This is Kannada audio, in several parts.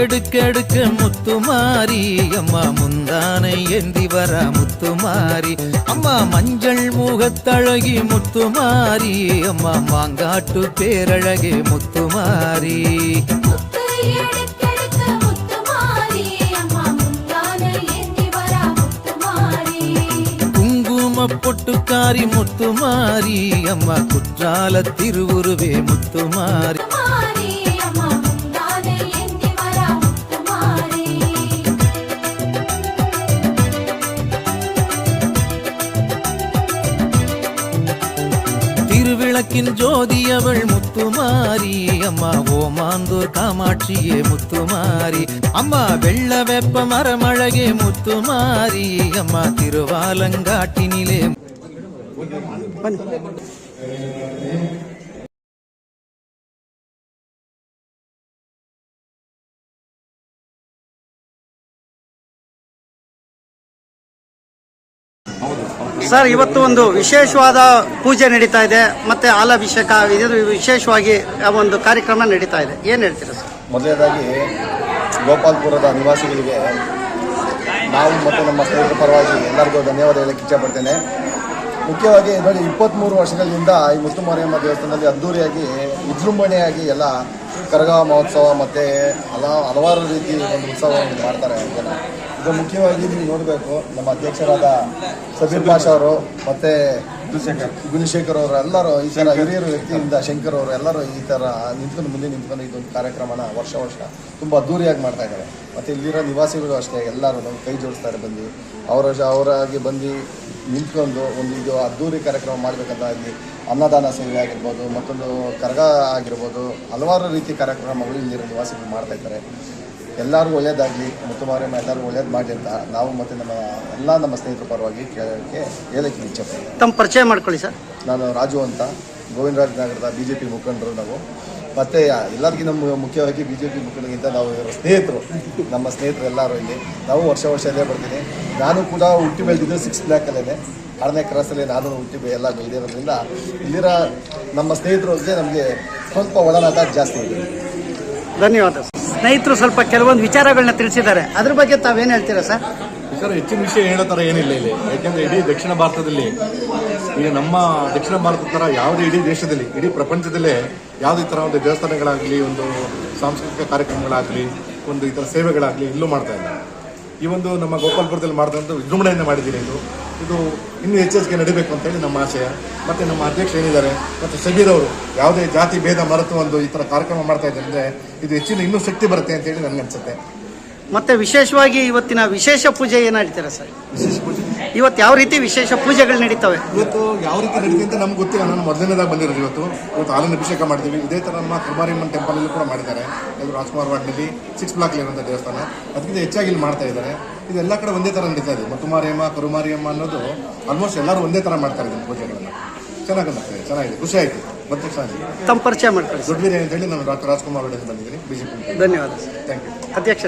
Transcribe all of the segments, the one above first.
எடுக்கெடுக்க முத்துமாரி அம்மா முந்தானை ஏந்தி வர முத்துமாரி அம்மா மஞ்சள் முகத்தழகி முத்துமாரி அம்மா மாங்காட்டு பேரழகே முத்துமாரி குங்கும பொட்டுக்காரி முத்துமாரி அம்மா குற்றால திருவுருவே முத்துமாரி திருவிளக்கின் ஜோதி அவள் முத்துமாரி அம்மா ஓமாந்தூர் காமாட்சியே முத்துமாரி அம்மா வெள்ள வெப்ப மரமழகே முத்துமாரி அம்மா திருவாலங்காட்டினிலே ಸರ್, ಇವತ್ತು ಒಂದು ವಿಶೇಷವಾದ ಪೂಜೆ ನಡೀತಾ ಇದೆ, ಮತ್ತೆ ಹಾಲಾಭಿಷೇಕ ಇದು ವಿಶೇಷವಾಗಿ ಒಂದು ಕಾರ್ಯಕ್ರಮ ನಡೀತಾ ಇದೆ. ಏನು ಹೇಳ್ತೀರಾ ಸರ್? ಮೊದಲನೇದಾಗಿ ಗೋಪಾಲ್ಪುರದ ನಿವಾಸಿಗಳಿಗೆ ನಾವು ಮತ್ತು ನಮ್ಮ ಸ್ನೇಹಿತರ ಪರವಾಗಿ ಎಲ್ಲರಿಗೂ ಧನ್ಯವಾದ ಹೇಳಕ್ಕೆ ಇಷ್ಟಪಡ್ತೇನೆ. ಮುಖ್ಯವಾಗಿ ನೋಡಿ, 23 ವರ್ಷಗಳಿಂದ ಈ ಮುತ್ತುಮಾರಿಯಮ್ಮ ದೇವಸ್ಥಾನದಲ್ಲಿ ಅದ್ದೂರಿಯಾಗಿ ವಿಜೃಂಭಣೆಯಾಗಿ ಎಲ್ಲ ಕರಗ ಮಹೋತ್ಸವ ಮತ್ತು ಹಲವಾರು ರೀತಿ ಒಂದು ಉತ್ಸವವನ್ನು ಮಾಡ್ತಾರೆ ಜನ. ಇದು ಮುಖ್ಯವಾಗಿ ನೀವು ನೋಡಬೇಕು, ನಮ್ಮ ಅಧ್ಯಕ್ಷರಾದ ಸಬೀರ್ ಪಾಷಾ ಅವರು ಮತ್ತು ಗುಣಶೇಖರ್ ಅವರು ಎಲ್ಲರೂ ಈ ಥರ ಹಿರಿಯರು ವ್ಯಕ್ತಿಯಿಂದ ಶಂಕರ್ ಅವರು ಎಲ್ಲರೂ ಈ ಥರ ಮುಂದೆ ನಿಂತ್ಕೊಂಡು ಇದೊಂದು ಕಾರ್ಯಕ್ರಮನ ವರ್ಷ ತುಂಬ ಅದ್ದೂರಿಯಾಗಿ ಮಾಡ್ತಾ ಇದ್ದಾರೆ. ಮತ್ತು ಇಲ್ಲಿರೋ ನಿವಾಸಿಗಳು ಅಷ್ಟೇ ಎಲ್ಲರೂ ನಾವು ಕೈ ಜೋಡಿಸ್ತಾರೆ ಬಂದು ಅವರಾಗಿ ಬಂದು ನಿಂತ್ಕೊಂಡು ಒಂದು ಇದು ಅದ್ದೂರಿ ಕಾರ್ಯಕ್ರಮ ಮಾಡಬೇಕಂತ ಇಲ್ಲಿ ಅನ್ನದಾನ ಸೇವೆ ಆಗಿರ್ಬೋದು, ಮತ್ತೊಂದು ಕರಗ ಆಗಿರ್ಬೋದು, ಹಲವಾರು ರೀತಿ ಕಾರ್ಯಕ್ರಮಗಳು ಇಲ್ಲಿರೋ ನಿವಾಸಿಗಳು ಮಾಡ್ತಾಯಿದ್ದಾರೆ. ಎಲ್ಲರಿಗೂ ಒಳ್ಳೇದಾಗಲಿ, ಮುತ್ತುಮಾರಿಯಮ್ಮ ಎಲ್ಲರಿಗೂ ಒಳ್ಳೇದು ಮಾಡಲಿ ಅಂತ ನಾವು ಮತ್ತು ನಮ್ಮ ಸ್ನೇಹಿತರ ಪರವಾಗಿ ಹೇಳಕ್ಕೆ ಇಚ್ಛೆಪಡ್ತೀವಿ. ತಮ್ಮ ಪರಿಚಯ ಮಾಡ್ಕೊಳ್ಳಿ ಸರ್. ನಾನು ರಾಜು ಅಂತ, ಗೋವಿಂದರಾಜ ನಗರದ BJP ಮುಖಂಡರು ನಾವು. ಮತ್ತು ಎಲ್ಲರಿಗೂ ಮುಖ್ಯವಾಗಿ BJP ಮುಖಂಡರಿಗಿಂತ ನಾವು ನಮ್ಮ ಸ್ನೇಹಿತರು ಎಲ್ಲರೂ ಇಲ್ಲಿ ನಾವು ವರ್ಷ ಇಲ್ಲೇ ಬರ್ತೀನಿ. ನಾನು ಕೂಡ ಹುಟ್ಟಿ ಬೆಳೆದಿದ್ದು 6 ಬ್ಲಾಕಲ್ಲೇ 6ನೇ ಕ್ರಾಸಲ್ಲಿ ನಾನು ಹುಟ್ಟಿ ಎಲ್ಲ ಬೆಳೆದಿರೋದ್ರಿಂದ ಇಲ್ಲಿರೋ ನಮ್ಮ ಸ್ನೇಹಿತರಿಗೆ ನಮಗೆ ಸ್ವಲ್ಪ ಒಡನಾಟ ಜಾಸ್ತಿ ಇದೆ. ಧನ್ಯವಾದ. ಸ್ನೇಹಿತರು ಸ್ವಲ್ಪ ಕೆಲವೊಂದು ವಿಚಾರಗಳನ್ನ ತಿಳಿಸಿದ್ದಾರೆ, ಅದ್ರ ಬಗ್ಗೆ ತಾವೇನು ಹೇಳ್ತೀರಾ ಸರ್? ಸರ್, ಹೆಚ್ಚಿನ ವಿಷಯ ಹೇಳೋ ಥರ ಏನಿಲ್ಲ ಇಲ್ಲಿ. ಯಾಕೆಂದರೆ ಇಡೀ ದಕ್ಷಿಣ ಭಾರತದಲ್ಲಿ ಈಗ ನಮ್ಮ ದಕ್ಷಿಣ ಭಾರತದ ಥರ ಯಾವುದೇ ಇಡೀ ದೇಶದಲ್ಲಿ, ಇಡೀ ಪ್ರಪಂಚದಲ್ಲೇ ಯಾವುದೇ ಥರ ಒಂದು ದೇವಸ್ಥಾನಗಳಾಗಲಿ, ಒಂದು ಸಾಂಸ್ಕೃತಿಕ ಕಾರ್ಯಕ್ರಮಗಳಾಗಲಿ, ಒಂದು ಈ ಥರ ಸೇವೆಗಳಾಗಲಿ ಎಲ್ಲೂ ಮಾಡ್ತಾ ಇಲ್ಲ. ಈ ಒಂದು ನಮ್ಮ ಗೋಪಾಲ್ಪುರದಲ್ಲಿ ಮಾಡಿದಂಥ ವಿಜೃಂಭಣೆಯನ್ನು ಮಾಡಿದ್ದೀರಿ. ಇದು ಇನ್ನೂ ಹೆಚ್ಚೆಚ್ಚಿಗೆ ನಡೀಬೇಕು ಅಂತೇಳಿ ನಮ್ಮ ಆಶಯ. ಮತ್ತು ನಮ್ಮ ಅಧ್ಯಕ್ಷ ಏನಿದ್ದಾರೆ ಮತ್ತು ಸಬೀರ್ ಅವರು ಯಾವುದೇ ಜಾತಿ ಭೇದ ಮರೆತು ಒಂದು ಈ ಥರ ಕಾರ್ಯಕ್ರಮ ಮಾಡ್ತಾ ಇದ್ದಾರೆ ಅಂದರೆ ಇದು ಹೆಚ್ಚಿನ ಇನ್ನೂ ಶಕ್ತಿ ಬರುತ್ತೆ ಅಂತೇಳಿ ನನಗನ್ಸುತ್ತೆ. ಮತ್ತೆ ವಿಶೇಷವಾಗಿ ಇವತ್ತಿನ ವಿಶೇಷ ಪೂಜೆ ಏನು ನಡೀತಾರೆ ಸರ್? ವಿಶೇಷ ಪೂಜೆ ಇವತ್ತು ಯಾವ ರೀತಿ ವಿಶೇಷ ಪೂಜೆಗಳು ನಡೀತವೆ? ಇವತ್ತು ಯಾವ ರೀತಿ ನಡೀತಿದೆ ಅಂತ ನಮ್ಗೆ ಗೊತ್ತಿಲ್ಲ. ನಾನು ಮೊದಲನೇದಾಗಿ ಬಂದಿರೋದು. ಇವತ್ತು ಹಾಲಿನ ಅಭಿಷೇಕ ಮಾಡ್ತೀವಿ. ಇದೇ ಥರ ನಮ್ಮ ಕುಮಾರಿಯಮ್ಮನ ಟೆಂಪಲಲ್ಲೂ ಕೂಡ ಮಾಡಿದ್ದಾರೆ. ಇದು ರಾಜ್ಕುಮಾರ್ ವಾರ್ಡ್ನಲ್ಲಿ 6 ಬ್ಲಾಕ್ಲಿ ಇರುವಂಥ ದೇವಸ್ಥಾನ. ಅದಕ್ಕಿಂತ ಹೆಚ್ಚಾಗಿ ಇಲ್ಲಿ ಮಾಡ್ತಾ ಇದ್ದಾರೆ. ಇದು ಎಲ್ಲ ಕಡೆ ಒಂದೇ ಥರ ನಡೀತಾ ಇದೆ. ಮುತ್ತುಮಾರಿಯಮ್ಮ, ಕರುಮಾರಿಯಮ್ಮ ಅನ್ನೋದು ಆಲ್ಮೋಸ್ಟ್ ಎಲ್ಲರೂ ಒಂದೇ ಥರ ಮಾಡ್ತಾರೆ ಇದನ್ನು ಪೂಜೆಗಳನ್ನು. ಚೆನ್ನಾಗಿದೆ, ಖುಷಿ ಆಯಿತು. ಮತ್ತೆ ಚೆನ್ನಾಗಿದೆ. ತಮ್ಮ ಪರಿಚಯ ಮಾಡ್ಕೊಳ್ಳಿ. ದೊಡ್ಡವೀರ ಅಂತೇಳಿ ನಾನು ಡಾಕ್ಟರ್ ರಾಜ್ಕುಮಾರ್ ವಾರ್ಡ್ ಬಂದಿದ್ದೀನಿ, BJP. ಧನ್ಯವಾದ. Thank you. ಅಧ್ಯಕ್ಷ,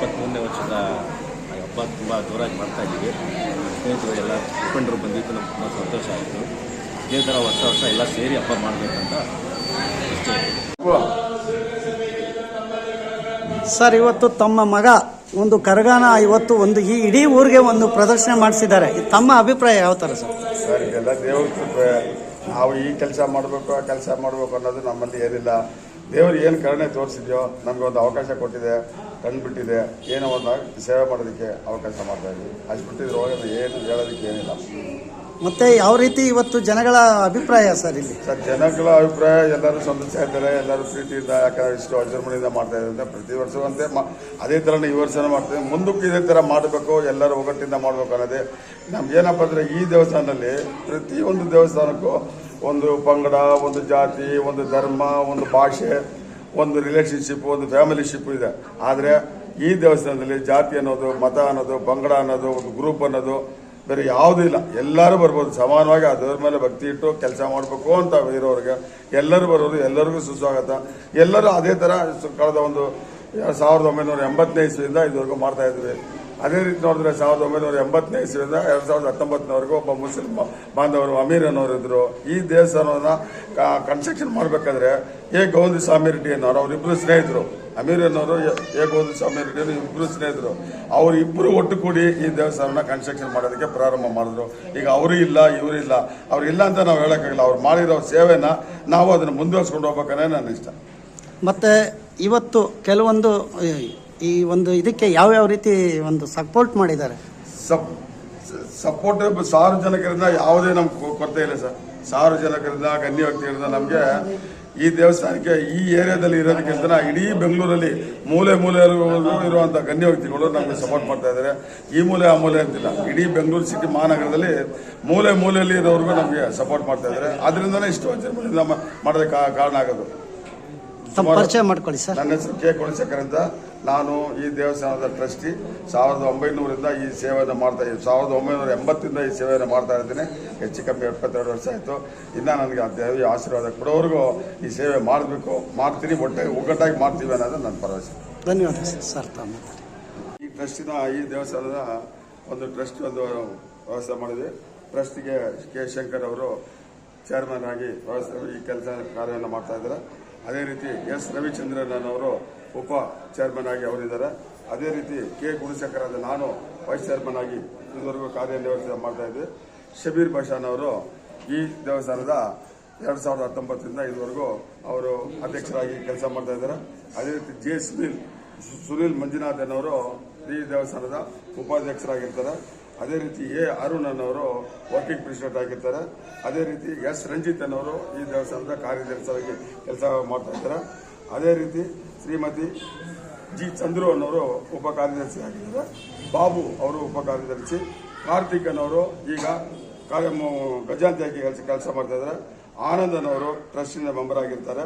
23ನೇ ವರ್ಷದ ಹಬ್ಬ ತುಂಬ ಜೋರಾಗಿ ಮಾಡ್ತಾ ಇದ್ದೀವಿ. ಸ್ನೇಹಿತರು ಎಲ್ಲ ಮುಖಂಡರು ಬಂದಿದ್ದು ನಮ್ಗೆ ತುಂಬ ಸಂತೋಷ ಆಯಿತು. ಇದೇ ಥರ ವರ್ಷ ಎಲ್ಲ ಸೇರಿ ಹಬ್ಬ ಮಾಡಬೇಕಂತ ಇಷ್ಟೇ. ಸರ್, ಇವತ್ತು ತಮ್ಮ ಮಗ ಒಂದು ಕರಗಾನ ಇವತ್ತು ಒಂದು ಈ ಇಡೀ ಊರಿಗೆ ಒಂದು ಪ್ರದರ್ಶನ ಮಾಡಿಸಿದ್ದಾರೆ. ತಮ್ಮ ಅಭಿಪ್ರಾಯ ಯಾವ ಥರ ಸರ್? ಸರ್, ಇದೆಲ್ಲ ದೇವ್ರ ಕೃಪೆ. ನಾವು ಈ ಕೆಲಸ ಮಾಡಬೇಕು, ಆ ಕೆಲಸ ಮಾಡಬೇಕು ಅನ್ನೋದು ನಮ್ಮಲ್ಲಿ ಏನಿಲ್ಲ. ದೇವರು ಏನು ಕರುಣೆ ತೋರಿಸಿದ್ಯೋ ನಮಗೆ ಒಂದು ಅವಕಾಶ ಕೊಟ್ಟಿದೆ, ಕಂಡುಬಿಟ್ಟಿದೆ. ಏನೋ ಒಂದು ಸೇವೆ ಮಾಡೋದಕ್ಕೆ ಅವಕಾಶ ಮಾಡ್ತಾ ಇದ್ವಿ. ಅಷ್ಟು ಬಿಟ್ಟಿದ್ರೆ ಹೋಗೋದು ಏನು ಹೇಳೋದಕ್ಕೆ ಏನಿಲ್ಲ. ಮತ್ತೆ ಯಾವ ರೀತಿ ಇವತ್ತು ಜನಗಳ ಅಭಿಪ್ರಾಯ ಸರ್ ಇಲ್ಲಿ? ಸರ್, ಜನಗಳ ಅಭಿಪ್ರಾಯ ಎಲ್ಲರೂ ಸಂತೋಷ ಇದ್ದಾರೆ. ಎಲ್ಲರೂ ಪ್ರೀತಿಯಿಂದ, ಯಾಕಂದ್ರೆ ಇಷ್ಟು ವಿಜೃಂಭಣೆಯಿಂದ ಮಾಡ್ತಾ ಇದ್ದಾರೆ. ಪ್ರತಿ ವರ್ಷವಂತೆ ಅದೇ ಥರನೇ ಈ ವರ್ಷನೂ ಮಾಡ್ತೀವಿ. ಮುಂದಕ್ಕೂ ಇದೇ ಥರ ಮಾಡಬೇಕು, ಎಲ್ಲರೂ ಒಗ್ಗಟ್ಟಿಂದ ಮಾಡಬೇಕು ಅನ್ನೋದೇ ನಮ್ಗೇನಪ್ಪ ಅಂದರೆ, ಈ ದೇವಸ್ಥಾನದಲ್ಲಿ ಪ್ರತಿಯೊಂದು ದೇವಸ್ಥಾನಕ್ಕೂ ಒಂದು ಪಂಗಡ, ಒಂದು ಜಾತಿ, ಒಂದು ಧರ್ಮ, ಒಂದು ಭಾಷೆ, ಒಂದು ರಿಲೇಷನ್ಶಿಪ್, ಒಂದು ಫ್ಯಾಮಿಲಿಶಿಪ್ ಇದೆ. ಆದರೆ ಈ ದೇವಸ್ಥಾನದಲ್ಲಿ ಜಾತಿ ಅನ್ನೋದು, ಮತ ಅನ್ನೋದು, ಪಂಗಡ ಅನ್ನೋದು, ಒಂದು ಗ್ರೂಪ್ ಅನ್ನೋದು ಬೇರೆ ಯಾವುದೂ ಇಲ್ಲ. ಎಲ್ಲರೂ ಬರ್ಬೋದು ಸಮಾನವಾಗಿ. ಅದ್ರ ಮೇಲೆ ಭಕ್ತಿ ಇಟ್ಟು ಕೆಲಸ ಮಾಡಬೇಕು ಅಂತ ಇರೋರಿಗೆ ಎಲ್ಲರೂ ಬರೋದು, ಎಲ್ಲರಿಗೂ ಸುಸ್ವಾಗತ. ಎಲ್ಲರೂ ಅದೇ ಥರ ಕಳೆದ ಒಂದು 1980ನೇ ಇಸ್ವಿಯಿಂದ ಇದುವರೆಗೂ ಮಾಡ್ತಾ ಇದ್ವಿ. ಅದೇ ರೀತಿ ನೋಡಿದ್ರೆ 1980ನೇ ಇಸ್ವಿಯಿಂದ 2019ವರೆಗೂ ಒಬ್ಬ ಮುಸ್ಲಿಂ ಬಾಂಧವರು ಅಮೀರ್ ಅನ್ನೋರು ಇದ್ರು. ಈ ದೇವಸ್ಥಾನವನ್ನು ಕನ್ಸ್ಟ್ರಕ್ಷನ್ ಮಾಡಬೇಕಾದ್ರೆ ಗೌಂದಿ ಸ್ವಾಮಿ ರೆಡ್ಡಿ ಅನ್ನೋರು, ಅವರಿಬ್ಬರು ಸ್ನೇಹಿತರು. ಅಮೀರನವರು ಏಕೋದು ಸ್ವಾಮಿ ರೆಡ್ಡಿ ಇಬ್ಬರು ಸ್ನೇಹಿತರು, ಅವರಿಬ್ಬರು ಒಟ್ಟು ಕೂಡಿ ಈ ದೇವಸ್ಥಾನನ ಕನ್ಸ್ಟ್ರಕ್ಷನ್ ಮಾಡೋದಕ್ಕೆ ಪ್ರಾರಂಭ ಮಾಡಿದ್ರು. ಈಗ ಅವರು ಇಲ್ಲ, ಇವರು ಇಲ್ಲ, ಅವ್ರು ಇಲ್ಲ ಅಂತ ನಾವು ಹೇಳೋಕ್ಕಾಗಲ್ಲ. ಅವ್ರು ಮಾಡಿರೋ ಸೇವೆನ ನಾವು ಅದನ್ನು ಮುಂದುವರ್ಸ್ಕೊಂಡು ಹೋಗ್ಬೇಕನ್ನೇ ನನ್ನ ಇಷ್ಟ. ಮತ್ತು ಇವತ್ತು ಕೆಲವೊಂದು ಈ ಒಂದು ಇದಕ್ಕೆ ಯಾವ್ಯಾವ ರೀತಿ ಒಂದು ಸಪೋರ್ಟ್ ಮಾಡಿದ್ದಾರೆ? ಸಪೋರ್ಟ್ ಸಾರ್ವಜನಿಕರಿಂದ ಯಾವುದೇ ನಮ್ಗೆ ಕೊರತೆ ಇಲ್ಲ ಸರ್. ಸಾರ್ವಜನಿಕರಿಂದ, ಗಣ್ಯ ವ್ಯಕ್ತಿಗಳಿಂದ ನಮಗೆ ಈ ದೇವಸ್ಥಾನಕ್ಕೆ ಈ ಏರಿಯಾದಲ್ಲಿ ಇರೋದಕ್ಕಿಂತ ಇಡೀ ಬೆಂಗಳೂರಲ್ಲಿ ಮೂಲೆ ಇರುವಂಥ ಗಣ್ಯ ವ್ಯಕ್ತಿಗಳು ನಮಗೆ ಸಪೋರ್ಟ್ ಮಾಡ್ತಾ ಇದ್ದಾರೆ. ಈ ಮೂಲೆ ಆ ಮೂಲೆ ಅಂತಿಲ್ಲ, ಇಡೀ ಬೆಂಗಳೂರು ಸಿಟಿ ಮಹಾನಗರದಲ್ಲಿ ಮೂಲೆಯಲ್ಲಿ ಇರೋರಿಗೂ ನಮಗೆ ಸಪೋರ್ಟ್ ಮಾಡ್ತಾ ಇದ್ದಾರೆ. ಅದರಿಂದನೇ ಇಷ್ಟು ಅಚ್ಚರಿಯಿಂದ ಮಾಡೋದಕ್ಕೆ ಕಾರಣ ಆಗೋದು. ಪರಿಚಯ ಮಾಡ್ಕೊಳ್ಳಿ ಸರ್. ನನ್ನ ಹೆಸರು ಕೆ ಗುಣಶೇಖರ್ ಅಂತ. ನಾನು ಈ ದೇವಸ್ಥಾನದ ಟ್ರಸ್ಟಿ. 1900ರಿಂದ ಈ ಸೇವೆಯನ್ನು ಮಾಡ್ತಾ ಇದ್ದೀನಿ. 1980ರಿಂದ ಈ ಸೇವೆಯನ್ನು ಮಾಡ್ತಾ ಇದ್ದೀನಿ. ಹೆಚ್ಚು ಕಮ್ಮಿ 72 ವರ್ಷ ಆಯಿತು. ಇನ್ನು ನನಗೆ ಆ ದೇವಿ ಆಶೀರ್ವಾದ ಕೊಡೋವರೆಗೂ ಈ ಸೇವೆ ಮಾಡಬೇಕು, ಮಾಡ್ತೀನಿ, ಒಗ್ಗಟ್ಟಾಗಿ ಮಾಡ್ತೀವಿ ಅನ್ನೋದು ನನ್ನ ಭರವಸೆ. ಧನ್ಯವಾದ ಸರ್. ಈ ಟ್ರಸ್ಟಿನ, ಈ ದೇವಸ್ಥಾನದ ಒಂದು ವ್ಯವಸ್ಥೆ ಮಾಡಿದ್ವಿ. ಟ್ರಸ್ಟಿಗೆ ಕೆ ಶಂಕರ್ ಅವರು ಚೇರ್ಮನ್ ಆಗಿ ಈ ಕೆಲಸ ಕಾರ್ಯವನ್ನು ಮಾಡ್ತಾ ಇದ್ದಾರೆ. ಅದೇ ರೀತಿ ಎಸ್ ರವಿಚಂದ್ರನ್ ಅವರು ಉಪ ಚೇರ್ಮನ್ ಆಗಿ ಅವರಿದ್ದಾರೆ. ಅದೇ ರೀತಿ ಕೆ ಗುಣಶೇಖರ್ ಅಂತ ನಾನು ವೈಸ್ ಚೇರ್ಮನ್ ಆಗಿ ಇದುವರೆಗೂ ಕಾರ್ಯನಿರ್ವಹಿಸಿ ಮಾಡ್ತಾ ಇದ್ದೆ. ಶಬೀರ್ ಭಾಷಾನ್ ಅವರು ಈ ದೇವಸ್ಥಾನದ 2019ರಿಂದ ಇದುವರೆಗೂ ಅವರು ಅಧ್ಯಕ್ಷರಾಗಿ ಕೆಲಸ ಮಾಡ್ತಾ ಇದ್ದಾರೆ. ಅದೇ ರೀತಿ ಜೆ ಸುನೀಲ್ ಮಂಜುನಾಥನ್ ಅವರು ಈ ದೇವಸ್ಥಾನದ ಉಪಾಧ್ಯಕ್ಷರಾಗಿರ್ತಾರೆ. ಅದೇ ರೀತಿ ಎ ಅರುಣ್ ಅನ್ನವರು ವರ್ಕಿಂಗ್ ಪ್ರೆಸಿಡೆಂಟ್ ಆಗಿರ್ತಾರೆ. ಅದೇ ರೀತಿ ಎಸ್ ರಂಜಿತ್ ಅನ್ನವರು ಈ ದೇವಸ್ಥಾನದ ಕಾರ್ಯದರ್ಶಿಯಾಗಿ ಕೆಲಸ ಮಾಡ್ತಾ ಇದ್ದಾರೆ. ಅದೇ ರೀತಿ ಶ್ರೀಮತಿ ಜಿ ಚಂದ್ರು ಅನ್ನವರು ಉಪ ಕಾರ್ಯದರ್ಶಿ ಆಗಿದ್ದಾರೆ. ಬಾಬು ಅವರು ಉಪ ಕಾರ್ಯದರ್ಶಿ. ಕಾರ್ತಿಕ್ ಅನ್ನವರು ಈಗ ಗಜಾಂತಿಯಾಗಿ ಕೆಲಸ ಮಾಡ್ತಾ ಇದ್ದಾರೆ. ಆನಂದ್ ಅನ್ನವರು ಟ್ರಸ್ಟಿನ ಮೆಂಬರ್ ಆಗಿರ್ತಾರೆ.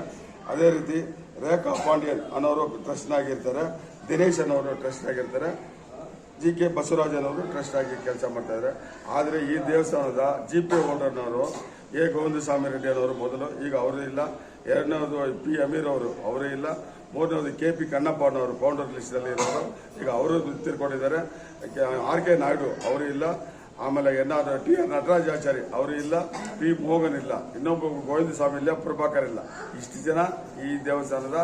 ಅದೇ ರೀತಿ ರೇಖಾ ಪಾಂಡ್ಯನ್ ಅನ್ನವರು ಟ್ರಸ್ಟ್ನಾಗಿರ್ತಾರೆ. ದಿನೇಶ್ ಅನ್ನವರು ಟ್ರಸ್ಟ್ನಾಗಿರ್ತಾರೆ. ಜಿ ಕೆ ಬಸವರಾಜನವರು ಟ್ರಸ್ಟ್ ಆಗಿ ಕೆಲಸ ಮಾಡ್ತಾ ಇದ್ದಾರೆ. ಆದರೆ ಈ ದೇವಸ್ಥಾನದ GP ಓನರ್ನವರು ಎ ಗೋವಿಂದಸ್ವಾಮಿ ರೆಡ್ಡಿ ಅವರು ಮೊದಲು, ಈಗ ಅವರು ಇಲ್ಲ. ಎರಡನೇದು ಪಿ ಅಮೀರ್ ಅವರೇ ಇಲ್ಲ. ಮೂರನೇದು KP ಕಣ್ಣಪ್ಪನವರು ಫೌಂಡರ್ ಲಿಸ್ಟಲ್ಲಿ ಇರೋರು, ಈಗ ಅವರು ತಿರ್ಕೊಂಡಿದ್ದಾರೆ. RK ನಾಯ್ಡು ಅವರು ಇಲ್ಲ. ಆಮೇಲೆ TR ನಟರಾಜಾಚಾರಿ ಅವರು ಇಲ್ಲ. P ಮೋಹನ್ ಇಲ್ಲ. ಇನ್ನೊಬ್ಬ ಗೋವಿಂದಸ್ವಾಮಿ ಇಲ್ಲ. ಪ್ರಭಾಕರ್ ಇಲ್ಲ. ಇಷ್ಟು ಜನ ಈ ದೇವಸ್ಥಾನದ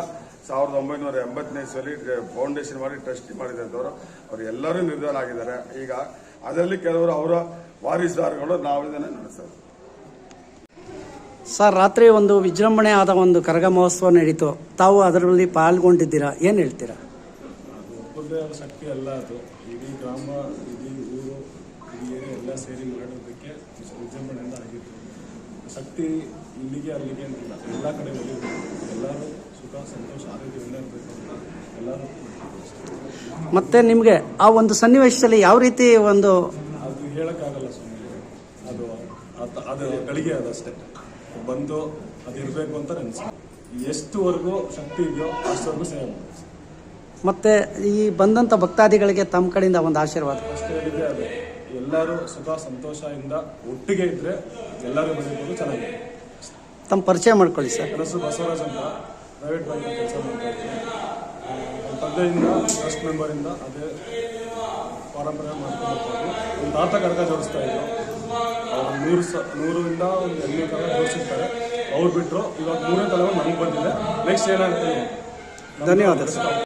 1980ನೇ ಇಸ್ವಿಯಲ್ಲಿ ಫೌಂಡೇಶನ್ ಮಾಡಿ ಟ್ರಸ್ಟಿ ಮಾಡಿದಂಥವ್ರು. ಅವರು ಎಲ್ಲರೂ ನಿರ್ಧಾರ ಆಗಿದ್ದಾರೆ. ಈಗ ಅದರಲ್ಲಿ ಕೆಲವರು ಅವರ ವಾರಿಸುದಾರಗಳು ನಾವು ಇದನ್ನು ನಡೆಸ್ತಾರೆ. ಸರ್, ರಾತ್ರಿ ಒಂದು ವಿಜೃಂಭಣೆ ಆದ ಒಂದು ಕರಗ ಮಹೋತ್ಸವ ನಡೀತು. ತಾವು ಅದರಲ್ಲಿ ಪಾಲ್ಗೊಂಡಿದ್ದೀರಾ, ಏನು ಹೇಳ್ತೀರಾ? ಒಬ್ಬರದೇ ಶಕ್ತಿ ಅಲ್ಲ ಅದು. ಇಡೀ ಗ್ರಾಮ, ಇಡೀ ಊರು, ಇಡೀ ಏರಿಯಾ ಎಲ್ಲ ಸೇರಿ ಮಾಡೋದಕ್ಕೆ ವಿಜೃಂಭಣೆಯಿಂದ ಆಗಿತ್ತು. ಶಕ್ತಿ ಇಲ್ಲಿಗೆ ಅಲ್ಲಿಗೆ ಅಂತಿಲ್ಲ, ಎಲ್ಲ ಕಡೆ ಒಲಿಬೇಕು. ಎಲ್ಲರೂ ಸುಖ, ಸಂತೋಷ, ಆರೋಗ್ಯದಿಂದ ಇರಬೇಕು ಅಂತ ಎಲ್ಲರೂ. ಮತ್ತೆ ನಿಮಗೆ ಆ ಒಂದು ಸನ್ನಿವೇಶದಲ್ಲಿ ಯಾವ ರೀತಿ ಒಂದು ಅದು ಹೇಳೋಕ್ಕಾಗಲ್ಲ ಸ್ವಾಮಿ. ಅದು ಗಳಿಗೆ ಅದಷ್ಟೇ ಬಂದು ಅದಿರಬೇಕು ಅಂತ ನೆನೆಸಿ ಎಷ್ಟುವರೆಗೂ ಶಕ್ತಿ ಇದೆಯೋ ಅಷ್ಟವರೆಗೂ ಸೇವೆ ಮಾಡಿ. ಮತ್ತೆ ಈ ಬಂದಂಥ ಭಕ್ತಾದಿಗಳಿಗೆ ತಮ್ಮ ಕಡೆಯಿಂದ ಒಂದು ಆಶೀರ್ವಾದ ಅಷ್ಟೇ ಹೇಳಿದೆ. ಅದೇ ಎಲ್ಲರೂ ಸುಖ ಸಂತೋಷದಿಂದ ಒಟ್ಟಿಗೆ ಇದ್ರೆ ಎಲ್ಲರೂ ಬೆಳೀಬೋದು, ಚೆನ್ನಾಗಿದೆ. ತಮ್ಮ ಪರಿಚಯ ಮಾಡ್ಕೊಳ್ಳಿ ಸರ್. ನನ್ನ ಹೆಸರು ಬಸವರಾಜ್ ಅಂತ, ಪ್ರೈವೇಟ್ ಬ್ಯಾಂಕ್ ಕೆಲಸ ಮಾಡ್ತಾ ಇದ್ದೀನಿ. ತಂದೆಯಿಂದ ಟ್ರಸ್ಟ್ ಮೆಂಬರಿಂದ ಅದೇ ಪಾರಂಪರ್ಯ ಮಾಡ್ಕೊಂಡು ಒಂದು ತಾತ ಕರಗ ಜೋಡಿಸ್ತಾ ಇದ್ರು. ಅವರು 100ರಿಂದ ಒಂದು 800 ಕರಗ ಜೋಡಿಸಿರ್ತಾರೆ. ಅವ್ರು ಬಿಟ್ಟರು. ಇವಾಗ 3ನೇ ತಲೆಮಾರು ನಮ್ಗೆ ಬಂದಿದೆ. ನೆಕ್ಸ್ಟ್ ಏನಾಗುತ್ತೆ? ಧನ್ಯವಾದ ಸರ್.